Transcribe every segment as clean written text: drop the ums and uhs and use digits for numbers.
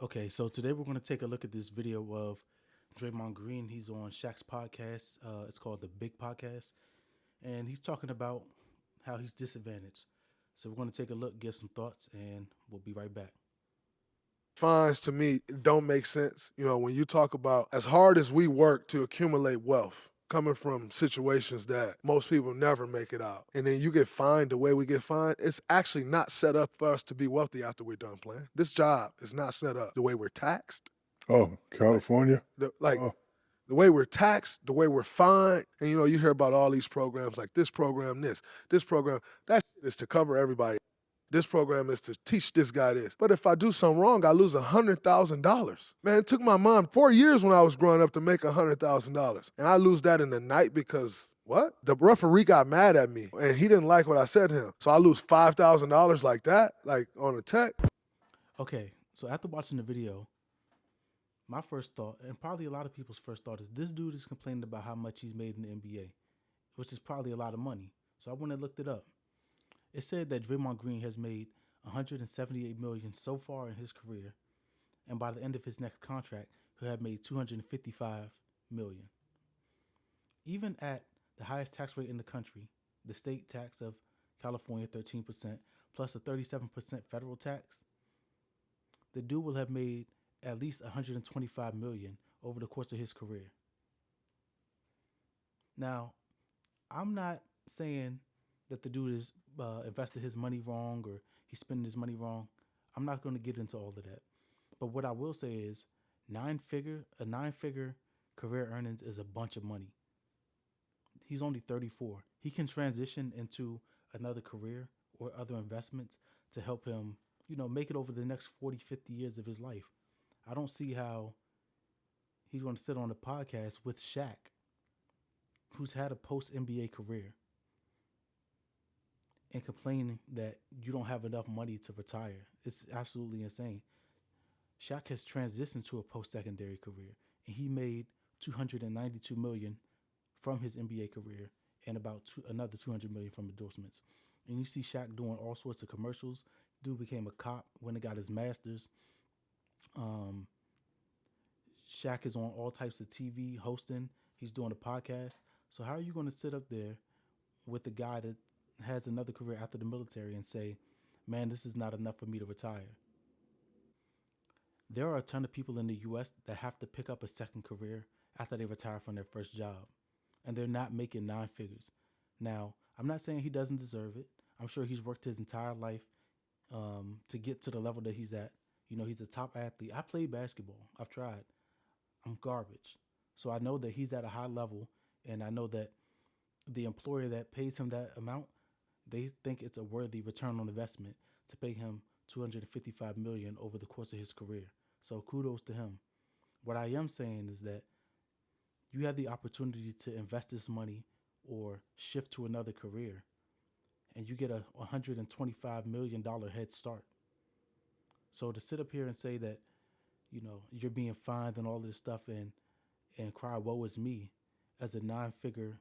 Okay, so today we're going to take a look at this video of Draymond Green. He's on Shaq's podcast. It's called The Big Podcast. And he's talking about how he's disadvantaged. So we're going to take a look, get some thoughts, and we'll be right back. Fines to me don't make sense. When you talk about as hard as we work to accumulate wealth, coming from situations that most people never make it out, and then you get fined the way we get fined, it's actually not set up for us to be wealthy after we're done playing. This job is not set up the way we're taxed. Oh, Like, California? like Oh, the way we're taxed, the way we're fined, and you hear about all these programs like this program, that shit is to cover everybody. This program is to teach this guy this. But if I do something wrong, I lose $100,000. Man, it took my mom 4 years when I was growing up to make $100,000. And I lose that in the night because what? The referee got mad at me and he didn't like what I said to him. So I lose $5,000 like that, like on a tech. Okay, so after watching the video, my first thought, and probably a lot of people's first thought, is this dude is complaining about how much he's made in the NBA, which is probably a lot of money. So I went and looked it up. It said that Draymond Green has made 178 million so far in his career, and by the end of his next contract, he'll have made 255 million. Even at the highest tax rate in the country, the state tax of California 13% plus a 37% federal tax, the dude will have made at least 125 million over the course of his career. Now, I'm not saying that the dude is invested his money wrong or he's spending his money wrong. I'm not going to get into all of that. But what I will say is, a nine-figure career earnings is a bunch of money. He's only 34. He can transition into another career or other investments to help him, make it over the next 40, 50 years of his life. I don't see how he's going to sit on a podcast with Shaq, who's had a post NBA career, and complaining that you don't have enough money to retire. It's absolutely insane. Shaq has transitioned to a post secondary career, and he made 292 million from his NBA career and another 200 million from endorsements. And you see Shaq doing all sorts of commercials. Dude became a cop when he got his master's. Um, Shaq is on all types of TV hosting. He's doing a podcast. So how are you going to sit up there with a guy that has another career after the military and say, "Man, this is not enough for me to retire"? There are a ton of people in the US that have to pick up a second career after they retire from their first job, and they're not making nine figures. Now, I'm not saying he doesn't deserve it. I'm sure he's worked his entire life to get to the level that he's at. He's a top athlete. I played basketball. I've tried. I'm garbage. So I know that he's at a high level, and I know that the employer that pays him that amount, they think it's a worthy return on investment to pay him 255 million over the course of his career. So kudos to him. What I am saying is that you have the opportunity to invest this money or shift to another career, and you get a $125 million head start. So to sit up here and say that you're being fined and all this stuff and cry woe is me as a nine figure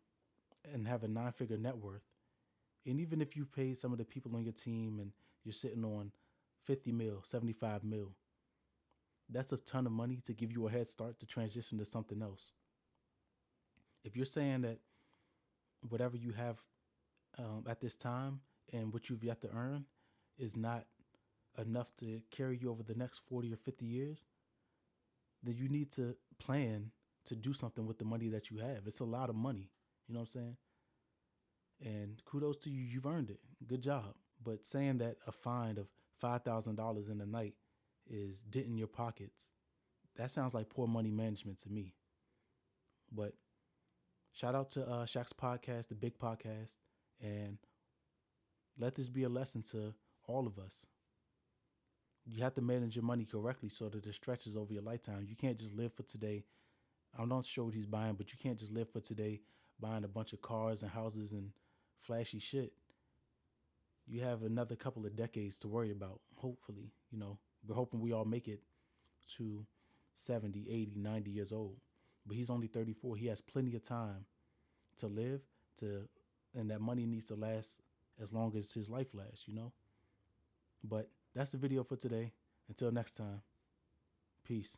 and have a nine figure net worth, and even if you pay some of the people on your team and you're sitting on 50 mil, 75 mil, that's a ton of money to give you a head start to transition to something else. If you're saying that whatever you have at this time and what you've yet to earn is not enough to carry you over the next 40 or 50 years, then you need to plan to do something with the money that you have. It's a lot of money. You know what I'm saying? And kudos to you. You've earned it. Good job. But saying that a fine of $5,000 in a night is denting your pockets, that sounds like poor money management to me. But shout out to Shaq's podcast, the Big Podcast, and let this be a lesson to all of us. You have to manage your money correctly so that it stretches over your lifetime. You can't just live for today. I'm not sure what he's buying, but you can't just live for today buying a bunch of cars and houses and flashy shit. You have another couple of decades to worry about, hopefully. We're hoping we all make it to 70, 80, 90 years old. But he's only 34. He has plenty of time to live, to and that money needs to last as long as his life lasts. But that's the video for today. Until next time. Peace.